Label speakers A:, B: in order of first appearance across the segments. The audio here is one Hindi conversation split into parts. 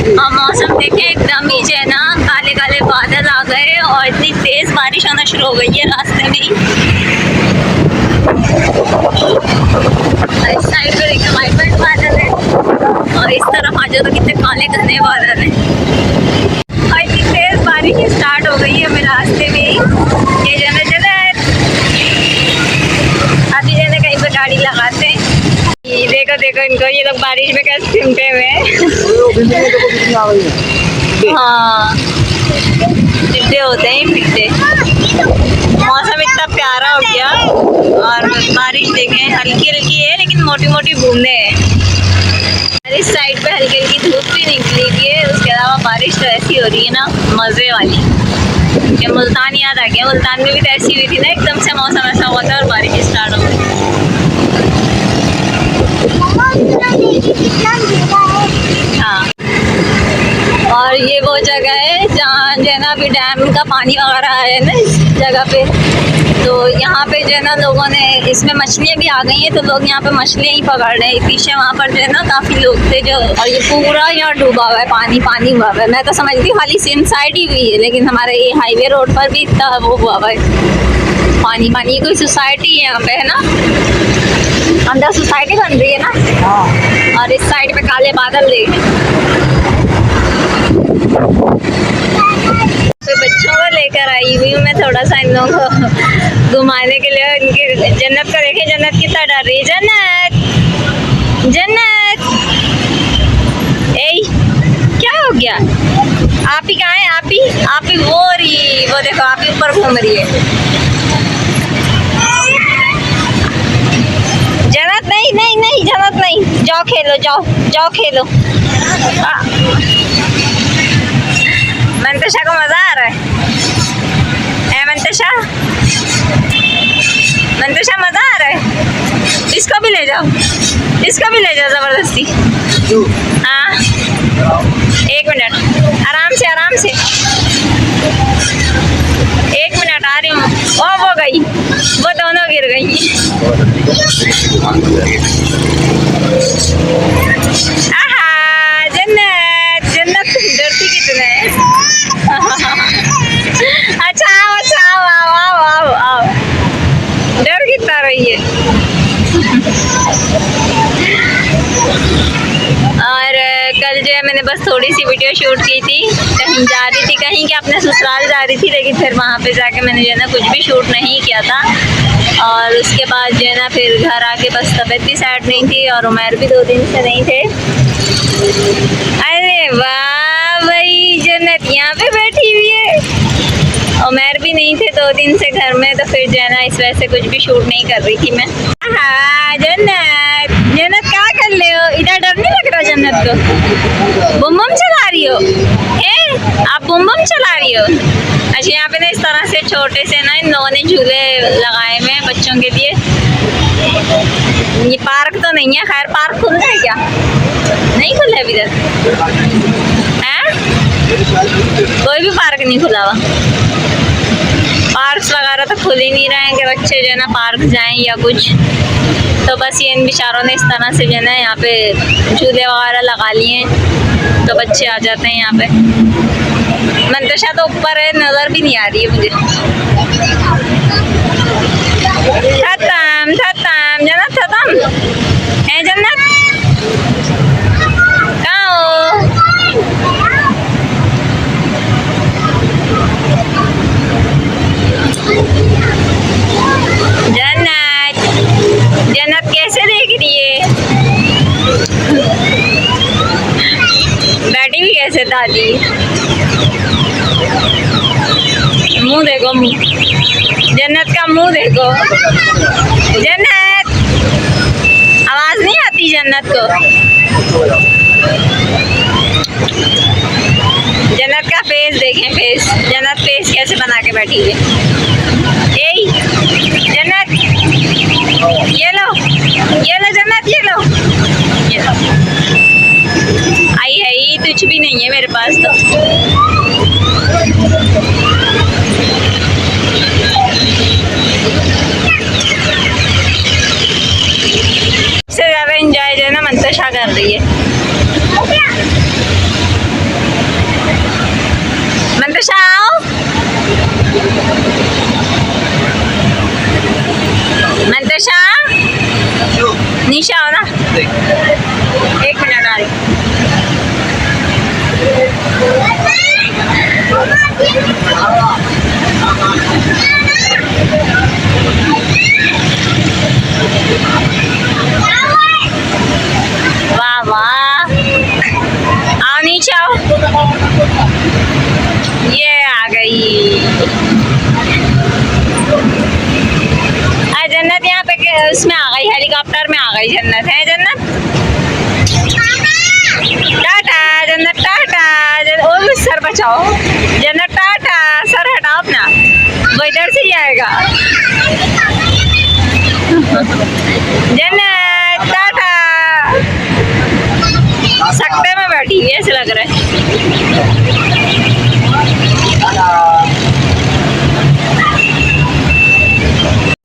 A: और मौसम देखें एकदम ही जो है ना काले काले बादल आ गए और इतनी तेज बारिश होना शुरू हो गई है रास्ते में ही। इस साइड पे देखिए वाइट वाइट बादल है और इस तरफ आ जाओ तो कितने काले घने बादल हैं और इतनी तेज बारिश स्टार्ट हो गई है मेरे रास्ते में ही। ये जने अभी जने कहीं पे गाड़ी लगाते हैं। ये देखो देखो इनको, ये लोग बारिश में कैसे सिमटे हुए हैं। हाँ चिट्टे होते हैं पिट्टे। मौसम इतना प्यारा हो गया और बारिश देखें हल्की हल्की है लेकिन मोटी मोटी बूंदे हैं। इस साइड पे हल्की हल्की धूप भी निकली हुई है, उसके अलावा बारिश तो ऐसी हो रही है ना मज़े वाली। ये मुल्तान याद आ गया, मुल्तान में भी तो ऐसी हुई थी ना, एकदम से मौसम ऐसा हुआ था और बारिश स्टार्ट हो गई। हाँ और ये वो जगह है जहाँ जो है ना अभी डैम का पानी वगैरह है ना इस जगह पे, तो यहाँ पे जो है ना लोगों ने इसमें मछलियाँ भी आ गई हैं तो लोग यहाँ पे मछलियाँ ही पकड़ रहे हैं। पीछे वहाँ पर जो है ना काफ़ी लोग थे जो, और ये पूरा यहाँ डूबा हुआ है, पानी पानी हुआ हुआ है। मैं तो समझती हूँ खाली सिंध साइड ही हुई है लेकिन हमारे ये हाईवे रोड पर भी इतना वो हुआ हुआ है पानी पानी। ये कोई सोसाइटी है यहाँ पे है ना, अंदर सोसाइटी बन रही है ना। और इस साइड पे काले बादल देखें। तो बच्चों को लेकर आई हुई हूँ मैं थोड़ा सा इन लोगों को घुमाने के लिए। इनकी जन्नत को देखें, जन्नत कितना डर रही है। जन्नत जन्नत ए क्या हो गया? आप ही कहाँ है? आप ही वो रही, वो देखो आप ही ऊपर घूम रही है। जन्नत नहीं नहीं नहीं जन्नत नहीं, जाओ खेलो, जाओ जाओ खेलो। मंतशा को मजा आ रहा है। मंतशा मंतशा मजा आ रहा है। इसको भी ले जाओ, इसको भी ले जाओ जबरदस्ती। हाँ 1 मिनट, आराम से आराम से, 1 मिनट आ रही हूँ। ओ वो गई, वो दोनों गिर गई। आहा जन्नत जन्नत डरती कितने है। अच्छा आओ डर कितना रही है। और कल जो है मैंने बस थोड़ी सी वीडियो शूट की थी, कहीं जा रही थी, कहीं के अपने ससुराल जा रही थी, लेकिन फिर वहाँ पे जाके मैंने जो है ना कुछ भी शूट नहीं किया था। और उसके बाद जो है ना फिर घर आके बस तबीयत भी सेट नहीं थी और उमर भी 2 दिन से नहीं थे। अरे वाह भाई जन्नत यहाँ पे बैठी हुई है। उमर भी नहीं थे 2 दिन से घर में, तो फिर जो है ना इस वजह से कुछ भी शूट नहीं कर रही थी मैं। हाँ जन्नत जन्नत क्या कर ले हो? इधर डर नहीं लग रहा जन्नत को? बुम बम चला रही हो? आप बुम बम चला रही हो? अच्छा यहाँ पे ना इस तरह से छोटे से ना इन लोगों ने झूले लगाए हुए हैं बच्चों के लिए। ये पार्क तो नहीं है, खैर पार्क खुला है क्या? नहीं खुला है अभी तक है? कोई भी पार्क नहीं खुला हुआ। पार्क्स वगैरह तो खुल ही नहीं रहे हैं कि बच्चे जो है ना पार्क जाएं या कुछ। तो बस ये इन बेचारों ने इस तरह से जो है ना यहाँ पे झूले वगैरह लगा लिए हैं तो बच्चे आ जाते हैं यहाँ पे। मंतशा तो ऊपर है, नज़र भी नहीं आ रही है मुझे। खत्म खत्म जन्नत खत्म है। जन्नत कहाँ हो? जन्नत जन्नत कैसे देख रही है? बैठी भी कैसे दादी? मुंह देखो, मुंह जन्नत का मुंह देखो। जन्नत आवाज नहीं आती जन्नत को? जन्नत का फेस देखें, फेस जन्नत फेस कैसे बना के बैठी है। जन्नत ये लो जन्नत ये लो आई है ही कुछ भी नहीं है मेरे पास तो। सबसे ज़्यादा एंजॉय जो है ना मंतशा कर रही है। वाह वाह, आओ नीचे आओ। ये आ गई जन्नत, यहाँ पे उसमें आ गई, हेलीकॉप्टर में आ गई जन्नत। है जन्नत, टाटा जन्नत, टाटा और सर बचाओ जन्नत, टाटा सर हटाओ अपना, वो इधर से ही आएगा। जन्नत टाटा, सकते में बैठी हुई है ऐसे लग रहा है।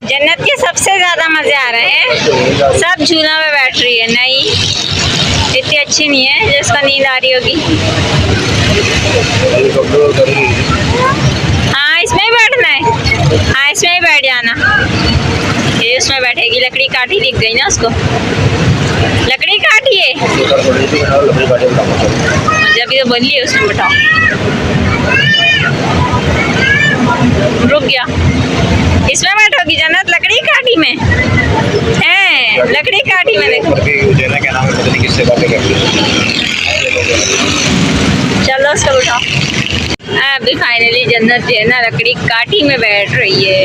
A: जन्नत के सबसे ज्यादा मजे आ रहे हैं, सब झूला में बैठ रही है। नहीं इतनी अच्छी नहीं है जिसको नींद आ रही होगी। हाँ इसमें ही बैठना है, हाँ इसमें ही बैठ जाना। ये उसमें बैठेगी, लकड़ी काटी दिख गई ना उसको, लकड़ी काटिए जब भी तो बोल लिए उसमें बैठाओ। रुक गया, इसमें बैठोगी जन्नत, लकड़ी काटी में है, लकड़ी काटी में देखो। चलो उसको उठाओ। अभी फाइनली जन्नत जो है ना लकड़ी काटी में बैठ रही है।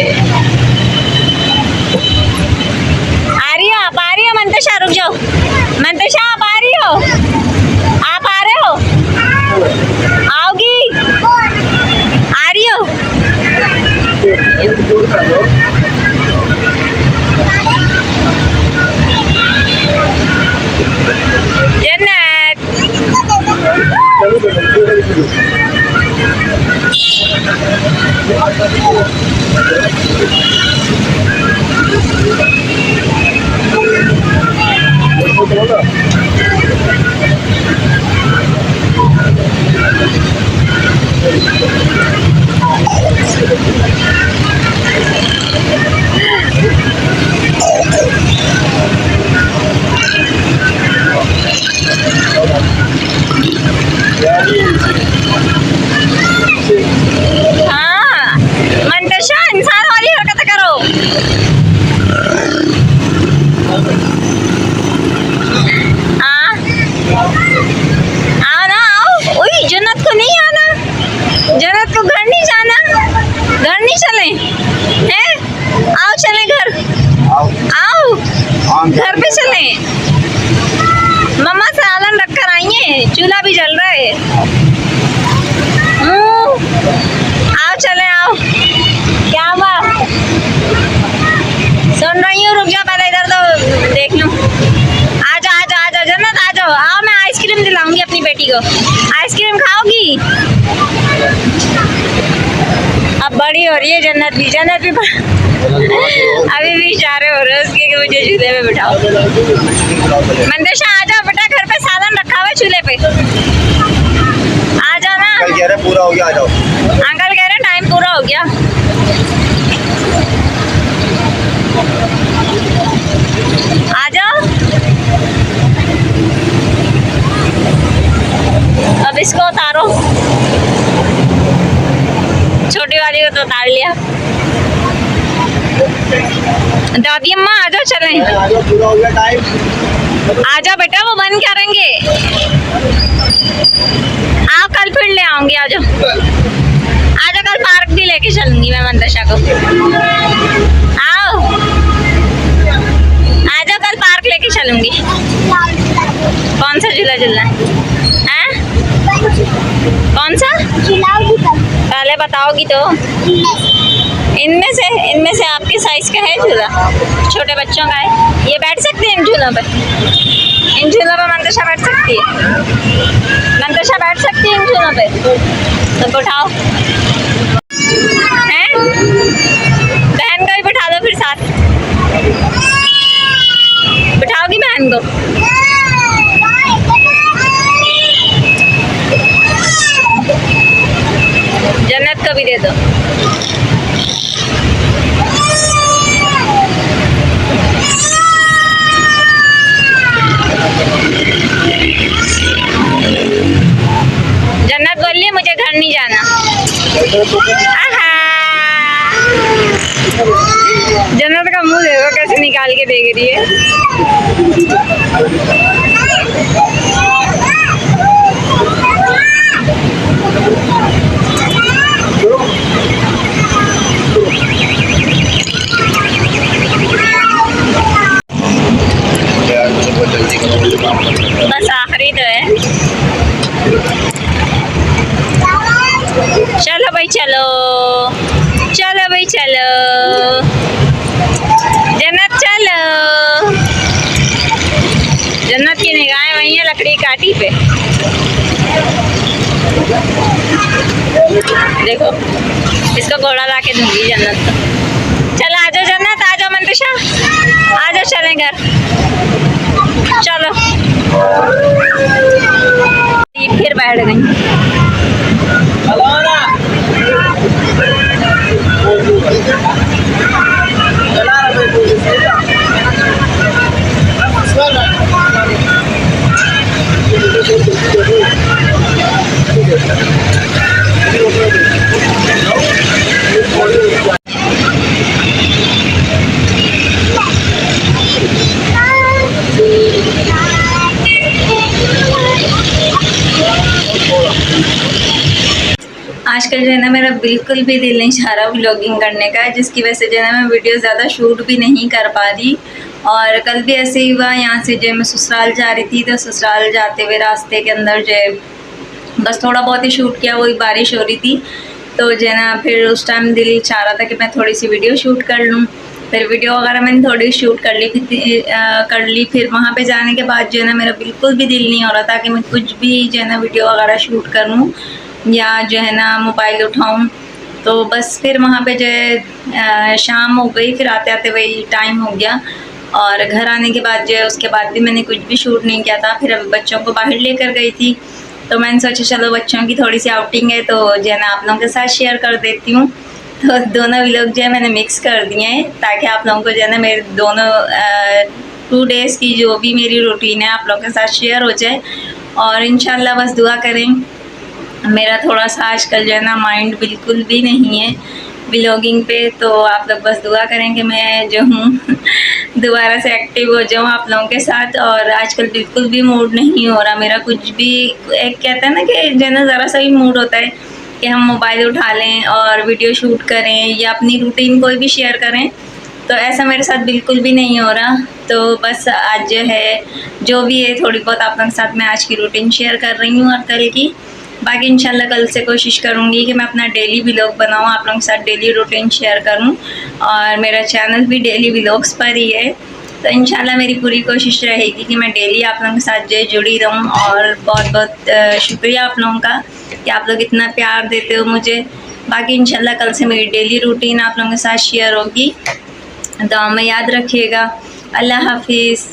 A: आ रही हो आप, आ रही हो मंतशा, रुक जाओ मंतशा, आप आ रही हो, आप आ रहे हो, आओगी, आ रही हो। जन्नत हाँ मंतशा इंसान वाली हरकत करो। आओ ना आओ। ओए जन्नत को नहीं आना, जन्नत को घर नहीं जाना, घर नहीं चले हैं, आओ चले घर, आओ घर पे चले। मम्मा सालन रख कर आई है, चूल्हा भी जल रहा है। आओ चले आओ। क्या हुआ, सुन रही हूँ, रुक जाओ पहले इधर तो देख लूँ। आ जाओ आ जाओ आ जाओ जन्नत, आ जाओ, आओ मैं आइसक्रीम दिलाऊंगी अपनी बेटी को। आइसक्रीम खाओगी? अब बड़ी हो रही है जन्नत भी, जन्नत भी अभी भी इशारे हो रहे हैं उसके कि मुझे झूले में बिठाओ। मंतशा आ जाओ बेटा, घर पे सालन रखा हुआ है चूल्हे पे, आ जाओ ना।
B: अंकल कह रहे पूरा हो गया, आ जाओ।
A: अंकल कह रहे टाइम पूरा हो गया। आ जाओ, अब इसको उतारो, छोटी वाली को तो उतार लिया। दादी अम्मा आ जाओ चलें।
B: आ जाओ, पूरा हो गया टाइम।
A: आ जाओ बेटा, वो बंद करेंगे। आओ कल फिर ले आऊंगी, आ जाओ आ जाओ, कल पार्क भी लेके चलूंगी मैं मंतशा को। आओ आ जाओ, कल पार्क लेके चलूंगी। कौन सा झूला झूलना है? कौन सा पहले बताओगी तो। इनमें से आपके साइज का है झूला, छोटे बच्चों का है, ये बैठ सकते हैं इन झूलों पर? इन झूलों पर मंतशा बैठ सकती है? मंतशा बैठ सकती है इन झूलों पे? तो उठाओ, हैं बहन को भी बिठा दो फिर साथ, बिठाओगी बहन को? जन्नत को भी दे दो। जन्नत बोलिए मुझे घर नहीं जाना। आहा। जन्नत का मुंह देखो कैसे निकाल के देख रही है।
B: यार बहुत जल्दी करो, मुझे काम करना है।
A: बस आखिरी तो है। चलो भाई चलो, चलो भाई चलो, जन्नत चलो। जन्नत की निगाहें वही है लकड़ी काटी पे। देखो इसको घोड़ा ला के दूंगी जन्नत को। चलो आ जाओ जन्नत, आ जाओ मंतुषा, आ जाओ चलें घर। चलो ये फिर बैठ गई। आजकल जो है ना मेरा बिल्कुल भी दिल नहीं चाह रहा व्लॉगिंग करने का, जिसकी वजह से जो है ना मैं वीडियो ज़्यादा शूट भी नहीं कर पा रही। और कल भी ऐसे ही हुआ, यहाँ से जो मैं ससुराल जा रही थी तो ससुराल जाते हुए रास्ते के अंदर जो है बस थोड़ा बहुत ही शूट किया, वही बारिश हो रही थी तो जो है ना फिर उस टाइम दिल चाह रहा था कि मैं थोड़ी सी वीडियो शूट कर लूँ। फिर वीडियो वगैरह मैंने थोड़ी शूट कर ली। फिर वहाँ पे जाने के बाद जो है ना मेरा बिल्कुल भी दिल नहीं हो रहा था कि मैं कुछ भी जो है ना वीडियो वगैरह शूट करूँ या जो है ना मोबाइल उठाऊँ। तो बस फिर वहाँ पे जो है शाम हो गई, फिर आते आते वही टाइम हो गया। और घर आने के बाद जो है उसके बाद भी मैंने कुछ भी शूट नहीं किया था। फिर अभी बच्चों को बाहर लेकर गई थी तो मैंने सोचा चलो बच्चों की थोड़ी सी आउटिंग है तो जो है ना आप लोगों के साथ शेयर कर देती हूँ। तो दोनों व्लॉग जो है मैंने मिक्स कर दिए हैं ताकि आप लोगों को जो है ना मेरे दोनों 2 डेज़ की जो भी मेरी रूटीन है आप लोगों के साथ शेयर हो जाए। और इंशाल्लाह बस दुआ करें। मेरा थोड़ा सा आजकल जो है ना माइंड बिल्कुल भी नहीं है व्लॉगिंग पे, तो आप लोग बस दुआ करें कि मैं जो हूँ दोबारा से एक्टिव हो जाऊँ आप लोगों के साथ। और आजकल बिल्कुल भी मूड नहीं हो रहा मेरा कुछ भी। एक कहता है ना कि जो है ना ज़रा सा ही मूड होता है कि हम मोबाइल उठा लें और वीडियो शूट करें या अपनी रूटीन कोई भी शेयर करें, तो ऐसा मेरे साथ बिल्कुल भी नहीं हो रहा। तो बस आज जो है जो भी है थोड़ी बहुत आप लोगों के साथ मैं आज की रूटीन शेयर कर रही हूँ और कल की। बाकी इंशाल्लाह कल से कोशिश करूँगी कि मैं अपना डेली व्लॉग बनाऊँ, आप लोगों के साथ डेली रूटीन शेयर करूँ। और मेरा चैनल भी डेली व्लॉग्स पर ही है, तो इंशाल्लाह मेरी पूरी कोशिश रहेगी कि मैं डेली आप लोगों के साथ जो है जुड़ी रहूँ। और बहुत बहुत शुक्रिया आप लोगों का कि आप लोग इतना प्यार देते हो मुझे। बाकी इंशाल्लाह कल से मेरी डेली रूटीन आप लोगों के साथ शेयर होगी। दुआ में याद रखिएगा। अल्लाह हाफिज़।